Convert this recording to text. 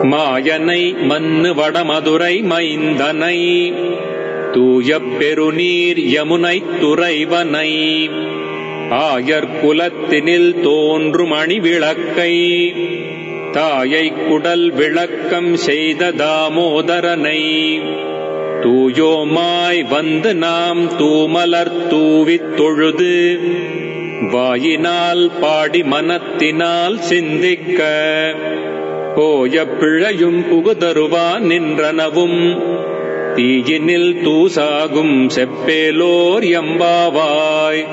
மாயனை மன்னு வடமதுரை மைந்தனை தூய பெருநீர் யமுனை துறைவனை ஆயர்குலத்தினில் தோன்றும் அணி விளக்கை தாயை குடல் விளக்கம் செய்த தாமோதரனை தூயோமாய் வந்து நாம் தூமலர் தூவித் தொழுது வாயினால் பாடி மனத்தினால் சிந்திக்க போய பிழையும் புகுதருவான் நின்றனவும் தீயினில் தூசாகும் செப்பேலோர் எம்பாவாய்.